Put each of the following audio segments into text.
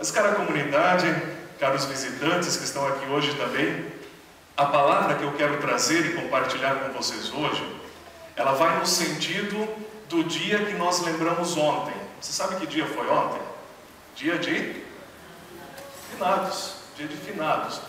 Mas, cara comunidade, caros visitantes que estão aqui hoje também, a palavra que eu quero trazer e compartilhar com vocês hoje, ela vai no sentido do dia que nós lembramos ontem. Você sabe que dia foi ontem? Dia de finados. Dia de finados.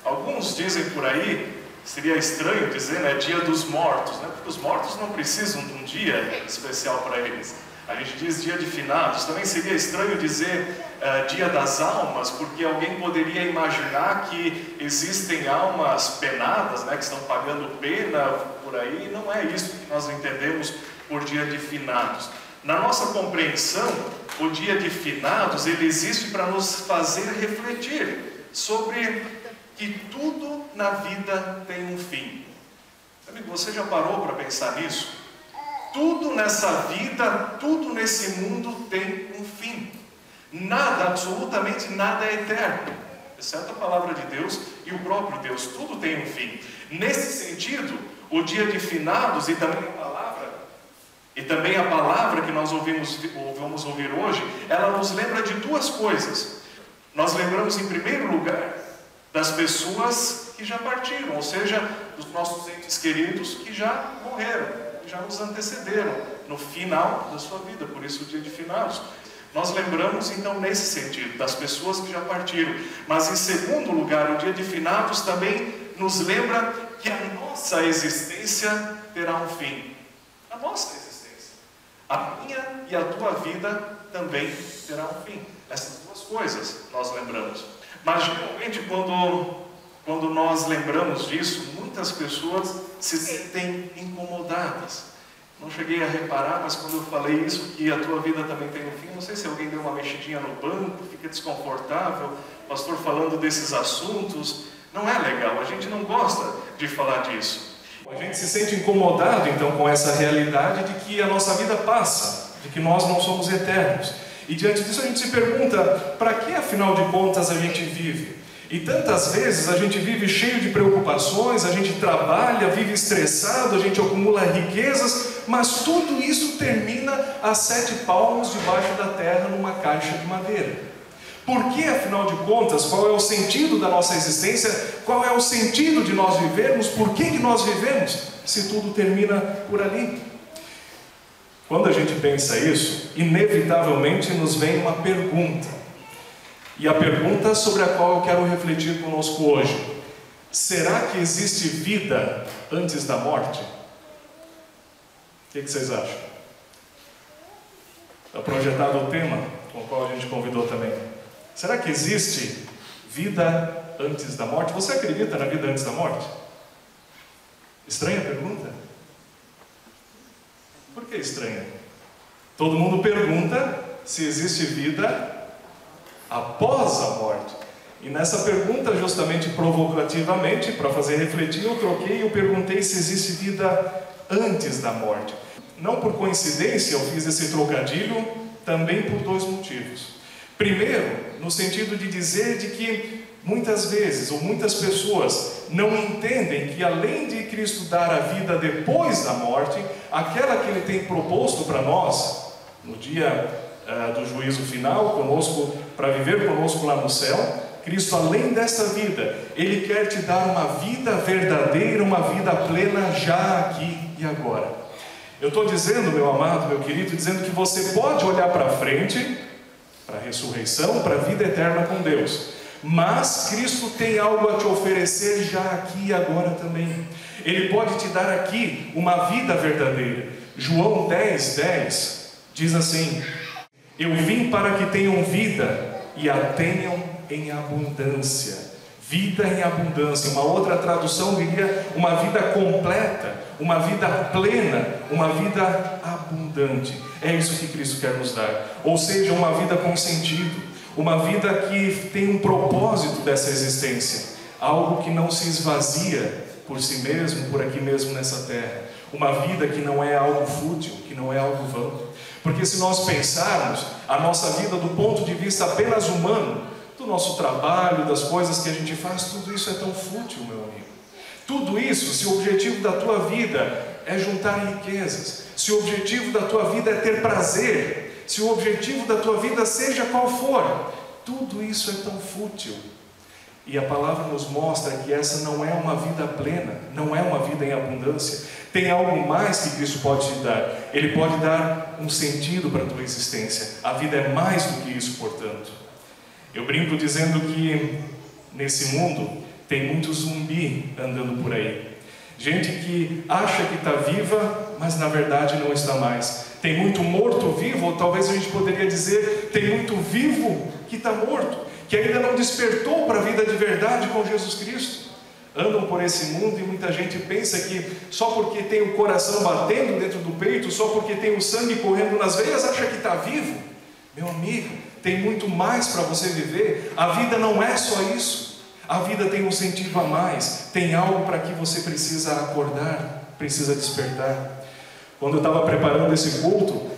Alguns dizem por aí, seria estranho dizer, né, dia dos mortos, né? Porque os mortos não precisam de um dia especial para eles. A gente diz dia de finados. Também seria estranho dizer dia das almas, porque alguém poderia imaginar que existem almas penadas, né, que estão pagando pena por aí. Não é isso que nós entendemos por dia de finados. Na nossa compreensão, o dia de finados, ele existe para nos fazer refletir sobre que tudo na vida tem um fim. Amigo, você já parou para pensar nisso? Tudo nessa vida, tudo nesse mundo tem um fim. Nada, absolutamente nada é eterno, exceto a palavra de Deus e o próprio Deus. Tudo tem um fim. Nesse sentido, o dia de finados e também a palavra que nós vamos ouvir hoje, ela nos lembra de duas coisas. Nós lembramos, em primeiro lugar, das pessoas que já partiram, ou seja, dos nossos entes queridos que já morreram, que já nos antecederam no final da sua vida, por isso o dia de finados. Nós lembramos então nesse sentido, das pessoas que já partiram. Mas em segundo lugar, o dia de finados também nos lembra que a nossa existência terá um fim. A nossa existência. A minha e a tua vida também terá um fim. Essas duas coisas nós lembramos. Mas geralmente quando nós lembramos disso, muitas pessoas se sentem incomodadas. Não cheguei a reparar, mas quando eu falei isso, que a tua vida também tem um fim, não sei se alguém deu uma mexidinha no banco, fica desconfortável, o pastor falando desses assuntos, não é legal, a gente não gosta de falar disso. A gente se sente incomodado então com essa realidade de que a nossa vida passa, de que nós não somos eternos. E diante disso a gente se pergunta, para que afinal de contas a gente vive? E tantas vezes a gente vive cheio de preocupações, a gente trabalha, vive estressado, a gente acumula riquezas, mas tudo isso termina a 7 palmos debaixo da terra numa caixa de madeira. Por que, afinal de contas, qual é o sentido da nossa existência? Qual é o sentido de nós vivermos? Por que nós vivemos, se tudo termina por ali? Quando a gente pensa isso, inevitavelmente nos vem uma pergunta. E a pergunta sobre a qual eu quero refletir conosco hoje: será que existe vida antes da morte? O que vocês acham? Está projetado o tema com o qual a gente convidou também. Será que existe vida antes da morte? Você acredita na vida antes da morte? Estranha a pergunta? Por que estranha? Todo mundo pergunta se existe vida após a morte. E nessa pergunta, justamente provocativamente, para fazer refletir, eu perguntei se existe vida antes da morte. Não por coincidência eu fiz esse trocadilho, também por 2 motivos. Primeiro, no sentido de dizer de que muitas vezes, ou muitas pessoas, não entendem que além de Cristo dar a vida depois da morte, aquela que Ele tem proposto para nós, no dia do juízo final, conosco, para viver conosco lá no céu, Cristo, além dessa vida, Ele quer te dar uma vida verdadeira, uma vida plena já aqui e agora. Eu estou dizendo, meu amado, meu querido, dizendo que você pode olhar para frente, para a ressurreição, para a vida eterna com Deus, mas Cristo tem algo a te oferecer já aqui e agora também. Ele pode te dar aqui uma vida verdadeira. João 10:10 diz assim: eu vim para que tenham vida e a tenham em abundância. Vida em abundância. Uma outra tradução diria uma vida completa, uma vida plena, uma vida abundante. É isso que Cristo quer nos dar. Ou seja, uma vida com sentido, uma vida que tem um propósito dessa existência, algo que não se esvazia por si mesmo, por aqui mesmo nessa terra. Uma vida que não é algo fútil, que não é algo vão. Porque se nós pensarmos a nossa vida do ponto de vista apenas humano, do nosso trabalho, das coisas que a gente faz, tudo isso é tão fútil, meu amigo. Tudo isso, se o objetivo da tua vida é juntar riquezas, se o objetivo da tua vida é ter prazer, se o objetivo da tua vida, seja qual for, Tudo isso é tão fútil. E a palavra nos mostra que essa não é uma vida plena, não é uma vida em abundância. Tem algo mais que Cristo pode te dar. Ele pode dar um sentido para a tua existência. A vida é mais do que isso, portanto. Eu brinco dizendo que nesse mundo tem muito zumbi andando por aí. Gente que acha que está viva, mas na verdade não está mais. Tem muito morto-vivo, ou talvez a gente poderia dizer, tem muito vivo que está morto, que ainda não despertou para a vida de verdade com Jesus Cristo. Andam por esse mundo e muita gente pensa que só porque tem o coração batendo dentro do peito, só porque tem o sangue correndo nas veias, acha que está vivo. Meu amigo, tem muito mais para você viver. A vida não é só isso. A vida tem um sentido a mais. Tem algo para que você precisa acordar, precisa despertar. Quando eu estava preparando esse culto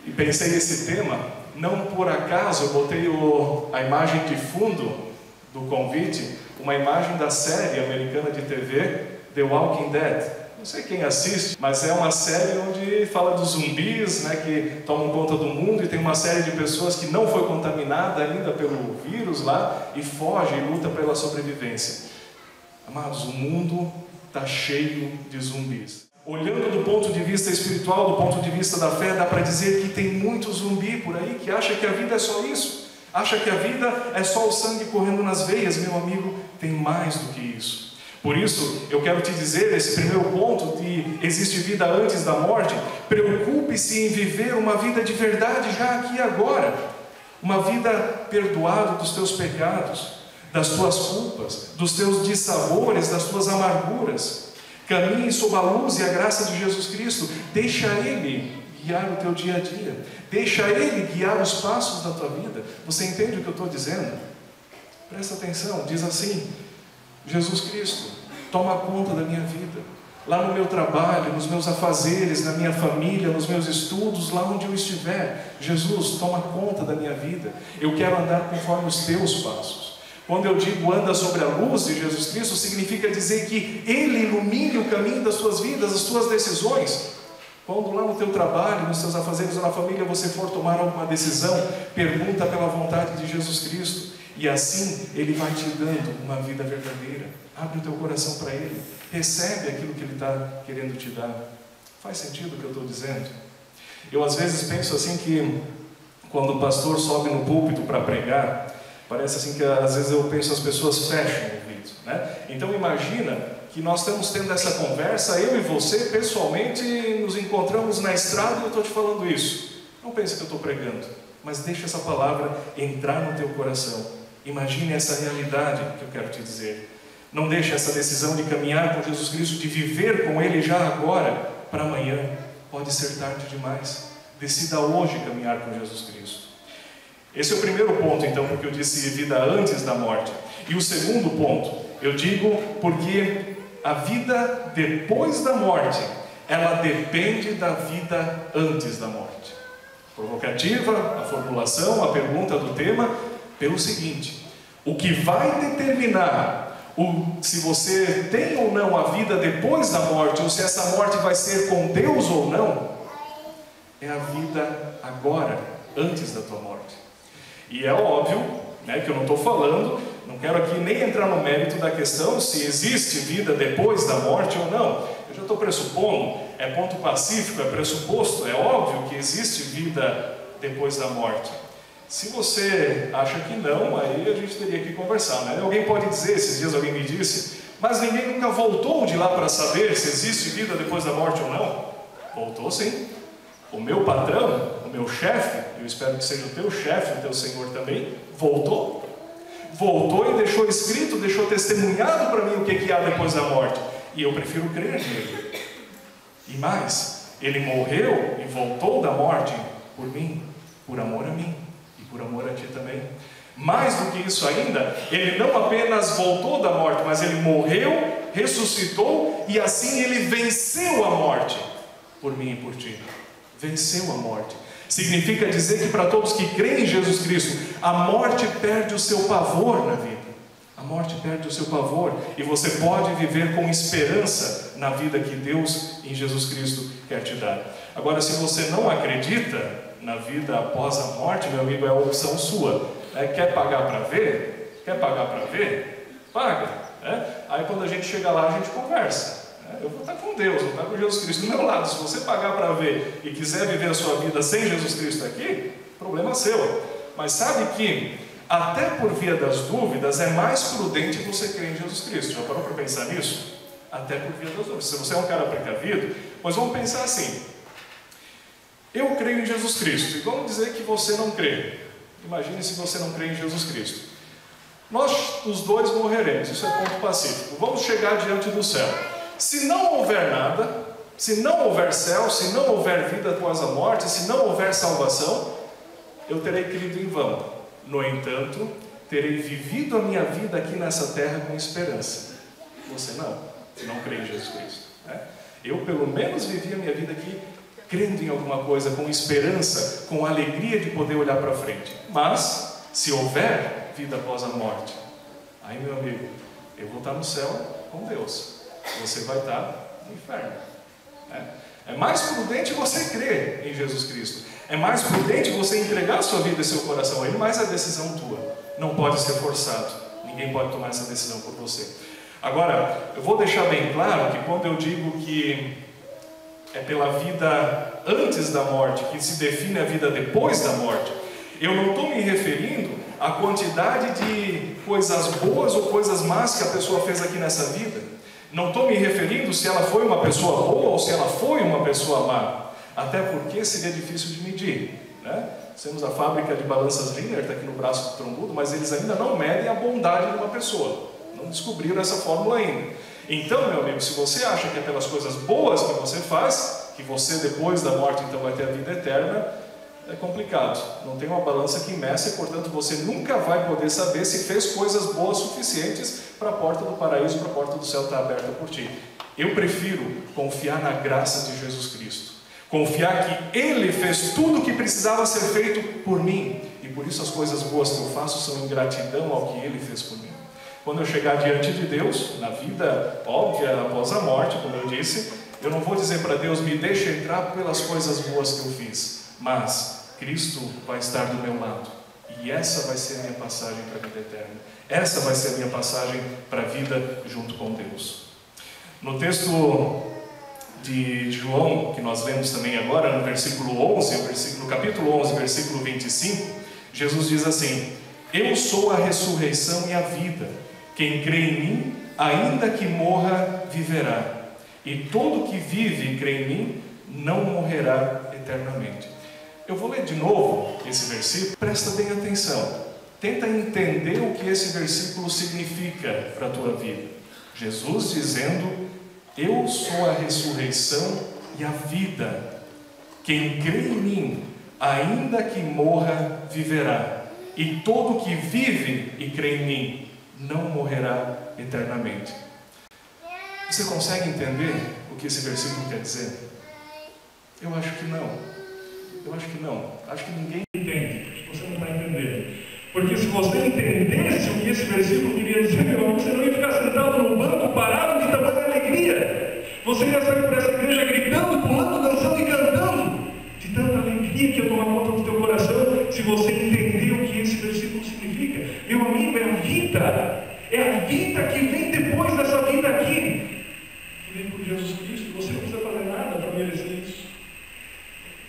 e pensei nesse tema, não por acaso eu botei a imagem de fundo do convite, uma imagem da série americana de TV, The Walking Dead. Não sei quem assiste, mas é uma série onde fala dos zumbis, né, que tomam conta do mundo, e tem uma série de pessoas que não foi contaminada ainda pelo vírus lá, e foge e luta pela sobrevivência. Amados, o mundo está cheio de zumbis. Olhando do ponto de vista espiritual, do ponto de vista da fé, dá para dizer que tem muito zumbi por aí que acha que a vida é só isso. Acha que a vida é só o sangue correndo nas veias. Meu amigo, tem mais do que isso. Por isso, eu quero te dizer, esse primeiro ponto de existe vida antes da morte, preocupe-se em viver uma vida de verdade já aqui e agora. Uma vida perdoada dos teus pecados, das tuas culpas, dos teus dissabores, das tuas amarguras. Caminhe sob a luz e a graça de Jesus Cristo. Deixa Ele guiar o teu dia a dia. Deixa Ele guiar os passos da tua vida. Você entende o que eu estou dizendo? Presta atenção, diz assim: Jesus Cristo, toma conta da minha vida. Lá no meu trabalho, nos meus afazeres, na minha família, nos meus estudos, lá onde eu estiver. Jesus, toma conta da minha vida. Eu quero andar conforme os teus passos. Quando eu digo anda sobre a luz de Jesus Cristo, significa dizer que Ele ilumine o caminho das suas vidas, as suas decisões. Quando lá no teu trabalho, nos teus afazeres ou na família você for tomar alguma decisão, pergunta pela vontade de Jesus Cristo. E assim Ele vai te dando uma vida verdadeira. Abre o teu coração para Ele. Recebe aquilo que Ele está querendo te dar. Faz sentido o que eu estou dizendo? Eu às vezes penso assim que quando o pastor sobe no púlpito para pregar, parece assim que às vezes eu penso as pessoas fecham o ouvido, né? Então imagina que nós estamos tendo essa conversa, eu e você pessoalmente nos encontramos na estrada e eu estou te falando isso. Não pense que eu estou pregando, mas deixa essa palavra entrar no teu coração. Imagine essa realidade que eu quero te dizer. Não deixe essa decisão de caminhar com Jesus Cristo, de viver com Ele já agora, para amanhã. Pode ser tarde demais. Decida hoje caminhar com Jesus Cristo. Esse é o primeiro ponto, então, porque eu disse vida antes da morte. E o segundo ponto, eu digo porque a vida depois da morte, ela depende da vida antes da morte. Provocativa, a formulação, a pergunta do tema, pelo seguinte: o que vai determinar se você tem ou não a vida depois da morte, ou se essa morte vai ser com Deus ou não, é a vida agora, antes da tua morte. E é óbvio, né, que eu não estou falando, não quero aqui nem entrar no mérito da questão se existe vida depois da morte ou não. Eu já estou pressupondo, é ponto pacífico, é pressuposto, é óbvio que existe vida depois da morte. Se você acha que não, aí a gente teria que conversar, né? Alguém pode dizer, esses dias alguém me disse, mas ninguém nunca voltou de lá para saber se existe vida depois da morte ou não. Voltou sim. O meu patrão, o meu chefe, eu espero que seja o teu chefe, o teu Senhor também, voltou. Voltou e deixou escrito, deixou testemunhado para mim o que há depois da morte. E eu prefiro crer nele. E mais, ele morreu e voltou da morte por mim, por amor a mim e por amor a ti também. Mais do que isso ainda, ele não apenas voltou da morte, mas ele morreu, ressuscitou e assim ele venceu a morte por mim e por ti. Venceu a morte. Significa dizer que para todos que creem em Jesus Cristo, a morte perde o seu pavor na vida. A morte perde o seu pavor e você pode viver com esperança na vida que Deus em Jesus Cristo quer te dar. Agora, se você não acredita na vida após a morte, meu amigo, é a opção sua. Quer pagar para ver? Quer pagar para ver? Paga. Aí quando a gente chega lá, a gente conversa. Eu vou estar com Deus, vou estar com Jesus Cristo do meu lado. Se você pagar para ver e quiser viver a sua vida sem Jesus Cristo aqui, problema seu. Mas sabe que, até por via das dúvidas, é mais prudente você crer em Jesus Cristo. Já parou para pensar nisso? Até por via das dúvidas. Se você é um cara precavido, pois vamos pensar assim: eu creio em Jesus Cristo, e vamos dizer que você não crê. Imagine se você não crê em Jesus Cristo. Nós, os dois, morreremos, isso é ponto pacífico. Vamos chegar diante do céu. Se não houver nada, se não houver céu, se não houver vida após a morte, se não houver salvação, eu terei crido em vão. No entanto, terei vivido a minha vida aqui nessa terra com esperança. Você não crê em Jesus Cristo. Eu, pelo menos, vivi a minha vida aqui crendo em alguma coisa, com esperança, com alegria de poder olhar para frente. Mas, se houver vida após a morte, aí, meu amigo, eu vou estar no céu com Deus. Você vai estar no inferno. É mais prudente você crer em Jesus Cristo. É mais prudente você entregar a sua vida e seu coração a Ele, mas a decisão tua não pode ser forçado. Ninguém pode tomar essa decisão por você. Agora, eu vou deixar bem claro que quando eu digo que é pela vida antes da morte que se define a vida depois da morte, eu não estou me referindo à quantidade de coisas boas ou coisas más que a pessoa fez aqui nessa vida. Não estou me referindo se ela foi uma pessoa boa ou se ela foi uma pessoa má. Até porque seria difícil de medir, Temos a fábrica de balanças Linear, está aqui no braço do trombudo, mas eles ainda não medem a bondade de uma pessoa. Não descobriram essa fórmula ainda. Então, meu amigo, se você acha que é pelas coisas boas que você faz, que você depois da morte então vai ter a vida eterna, é complicado. Não tem uma balança que meça e, portanto, você nunca vai poder saber se fez coisas boas suficientes para a porta do paraíso, para a porta do céu estar aberta por ti. Eu prefiro confiar na graça de Jesus Cristo. Confiar que Ele fez tudo o que precisava ser feito por mim. E por isso as coisas boas que eu faço são em gratidão ao que Ele fez por mim. Quando eu chegar diante de Deus, na vida óbvia após a morte, como eu disse, eu não vou dizer para Deus, me deixa entrar pelas coisas boas que eu fiz. Mas Cristo vai estar do meu lado. E essa vai ser a minha passagem para a vida eterna. Essa vai ser a minha passagem para a vida junto com Deus. No texto de João, que nós lemos também agora, no versículo 11, no capítulo 11, versículo 25, Jesus diz assim: eu sou a ressurreição e a vida. Quem crê em mim, ainda que morra, viverá. E todo que vive e crê em mim, não morrerá eternamente. Eu vou ler de novo esse versículo, presta bem atenção. Tenta entender o que esse versículo significa para a tua vida. Jesus dizendo: eu sou a ressurreição e a vida. Quem crê em mim, ainda que morra, viverá. E todo que vive e crê em mim, não morrerá eternamente. Você consegue entender o que esse versículo quer dizer? Eu acho que não. Acho que ninguém entende. Você não vai entender. Porque se você entendesse o que esse versículo queria dizer, meu irmão, você não ia ficar sentado no banco parado de tamanha alegria. Você ia sair por essa igreja gritando, pulando, dançando e cantando. De tanta alegria que ia tomar conta do teu coração, se você entender o que esse versículo significa. Meu amigo, é a vida. É a vida que vem depois dessa vida aqui. Que vem por Jesus Cristo. Você não precisa fazer nada para merecer isso.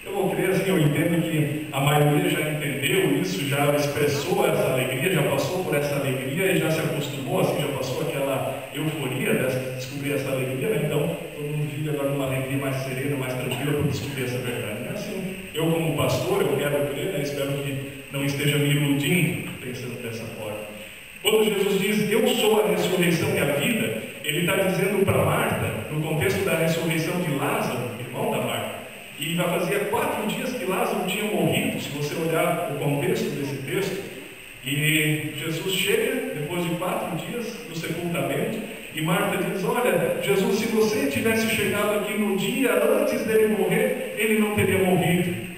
Eu vou crer assim, eu entendo que a maioria já entendeu isso, já expressou essa alegria, já passou por essa alegria e já se acostumou, assim, já passou aquela euforia de descobrir essa alegria, né? Então todo mundo vive agora numa alegria mais serena, mais tranquila por descobrir essa verdade. Não é assim. Eu como pastor, eu quero crer, né? Espero que não esteja me iludindo pensando dessa forma. Quando Jesus diz, eu sou a ressurreição e a vida, Ele está dizendo para Marta, no contexto da ressurreição de Lázaro, irmão da Marta. E já fazia 4 dias que Lázaro tinha morrido, se você olhar o contexto desse texto. E Jesus chega, depois de 4 dias do sepultamento, e Marta diz, olha, Jesus, se você tivesse chegado aqui no dia antes dele morrer, ele não teria morrido.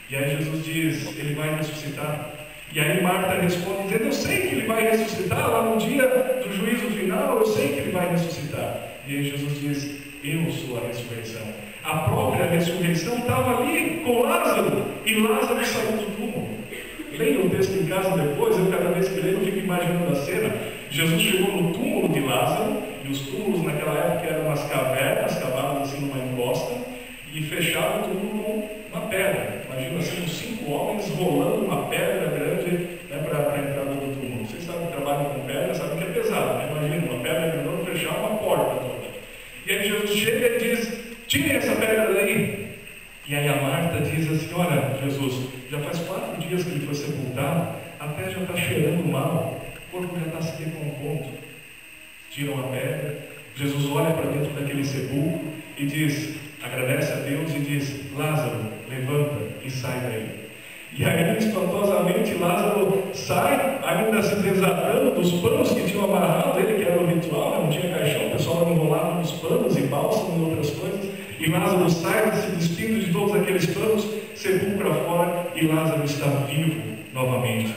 E aí Jesus diz, ele vai ressuscitar. E aí Marta responde, dizendo, eu sei que ele vai ressuscitar, lá no dia do juízo final, eu sei que ele vai ressuscitar. E aí Jesus diz, eu sou a ressurreição. A própria ressurreição estava ali com Lázaro, e Lázaro saiu do túmulo. Leia o texto inteiro. casa depois, eu cada vez que leio eu fico imaginando a cena. Jesus chegou no túmulo de Lázaro, e os túmulos naquela época eram umas cavernas, cavadas assim numa encosta, e fechava o túmulo com uma pedra. Imagina assim, uns 5 homens rolando uma pedra grande, né, para a entrada do túmulo. Vocês sabem que trabalham com pedra, sabem que é pesado, né? Imagina uma pedra grande fechar uma porta toda. E aí Jesus chega e diz: tirem essa pedra daí. E aí a Marta diz assim: olha, Jesus, já faz 4 dias que ele foi sepultado, a pedra já está cheirando mal, o corpo já está se decompondo. Tiram a pedra, Jesus olha para dentro daquele sepulcro e diz, agradece a Deus e diz: Lázaro, levanta e sai daí. E aí, espantosamente, Lázaro sai, ainda se desatando dos panos que tinham amarrado ele, que era o ritual, não tinha caixão, o pessoal enrolava nos panos e bálsamo e outras coisas. E Lázaro sai, se despindo de todos aqueles panos, sepulcra fora, e Lázaro está vivo novamente.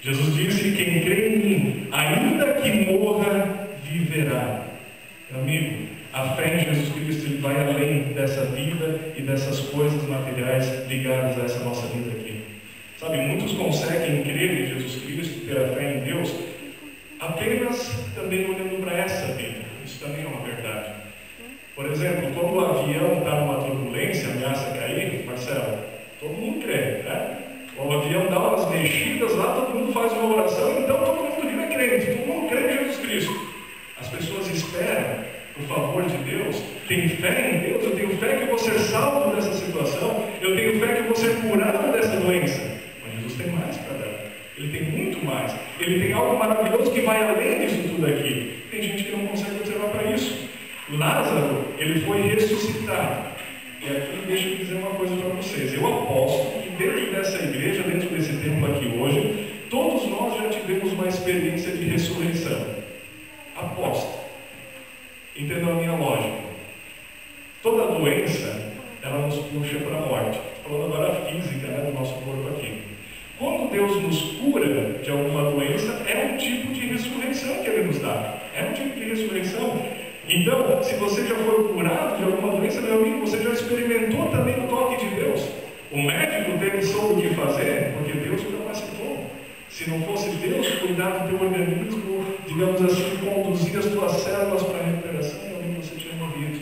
Jesus disse: quem crê em mim, ainda que morra, viverá. Meu amigo, a fé em Jesus Cristo vai além dessa vida e dessas coisas materiais ligadas a essa nossa vida aqui. Sabe, muitos conseguem crer em Jesus Cristo, ter a fé em Deus, apenas também olhando para essa vida. Isso também é uma verdade. Por exemplo, quando o avião está numa turbulência, ameaça cair, Marcelo, todo mundo crê, né? O avião dá umas mexidas lá, todo mundo faz uma oração, então todo mundo vira crente, todo mundo crê em Jesus Cristo. As pessoas esperam o favor de Deus, tem fé em Deus, eu tenho fé que você é salvo dessa situação, eu tenho fé que você é curado dessa doença. Mas Jesus tem mais para dar, Ele tem muito mais, Ele tem algo maravilhoso que vai além disso tudo aqui. Tem gente que não consegue observar para isso. Lázaro, ele foi ressuscitado. E aqui deixa eu dizer uma coisa para vocês. Eu aposto que dentro dessa igreja, dentro desse templo aqui hoje, todos nós já tivemos uma experiência de ressurreição. Aposto. Entendam a minha lógica. Toda doença, ela nos puxa para a morte. Estou falando agora física, né, do nosso corpo aqui. Quando Deus nos cura de alguma doença, é um tipo de ressurreição que Ele nos dá. É um tipo de ressurreição. Então, se você já foi curado de alguma doença, meu amigo, você já experimentou também o toque de Deus. O médico teve soube o que fazer, porque Deus o capacitou. Se não fosse Deus cuidar do teu organismo, digamos assim, conduzir as tuas células para a recuperação, meu amigo, você tinha morrido.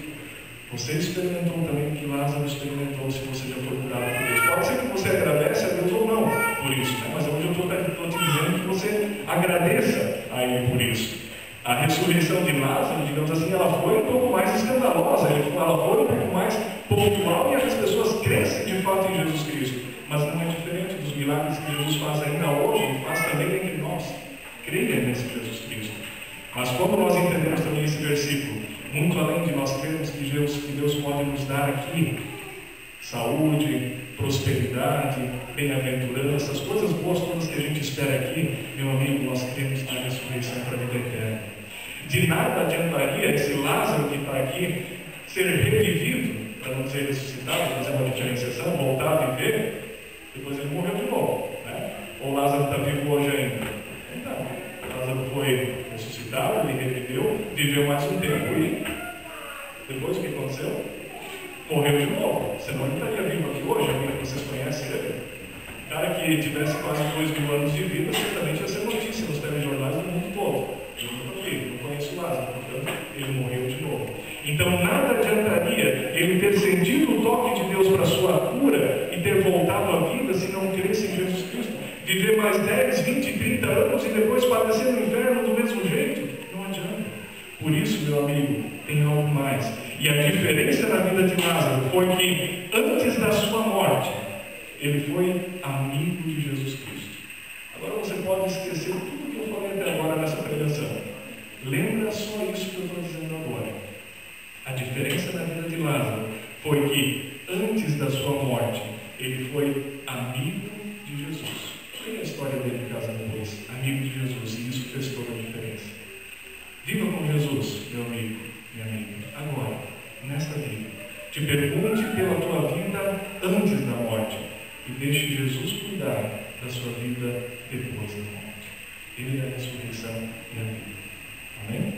Você experimentou também o que Lázaro experimentou, se você já foi curado por Deus. Pode ser que você agradece a Deus ou não por isso, né? Mas hoje eu estou te dizendo que você agradeça a Ele por isso. A ressurreição de Lázaro, digamos assim, ela foi um pouco mais escandalosa, ela foi um pouco mais pontual, e as pessoas crescem de fato em Jesus Cristo. Mas não é diferente dos milagres que Jesus faz ainda hoje, e faz também entre nós. Creia nesse Jesus Cristo. Mas quando nós entendemos também esse versículo, muito além de nós crermos que Deus pode nos dar aqui saúde, prosperidade, bem-aventurança, essas coisas boas todas que a gente espera aqui, meu amigo, nós cremos na ressurreição para a vida eterna. De nada adiantaria esse Lázaro que está aqui ser revivido, para não dizer ressuscitado, fazer uma diferenciação, voltar a viver, depois ele morreu de novo, né? Ou Lázaro está vivo hoje ainda? Então, Lázaro foi ressuscitado, ele reviveu, viveu mais um tempo e depois o que aconteceu? Morreu de novo. Senão ele estaria vivo aqui hoje, alguém que vocês conhecem ele. O cara que tivesse quase 2.000 anos de vida, certamente ia ser notícia nos telejornais do mundo todo. Eu nunca vi, não conheço Lázaro, portanto, ele morreu de novo. Então nada adiantaria ele ter sentido o toque de Deus para a sua cura e ter voltado à vida se não cresce em Jesus Cristo. Viver mais 10, 20, 30 anos e depois padecer no inferno do mesmo jeito, não adianta. Por isso, meu amigo, tem algo mais. E a diferença na vida de Lázaro foi que antes da sua morte, ele foi amigo de Jesus Cristo. Agora você pode esquecer tudo que eu falei até agora nessa pregação. Lembra só isso que eu estou dizendo agora. A diferença na vida de Lázaro foi que antes da sua morte, ele foi amigo de Jesus. Olha a história dele em casa depois. Amigo de Jesus, e isso fez toda a diferença. Viva com Jesus, meu amigo, minha amiga, agora, nesta vida. Te pergunte pela tua vida antes da morte e deixe Jesus cuidar da sua vida depois da morte. Ele é a ressurreição e a vida. Amém?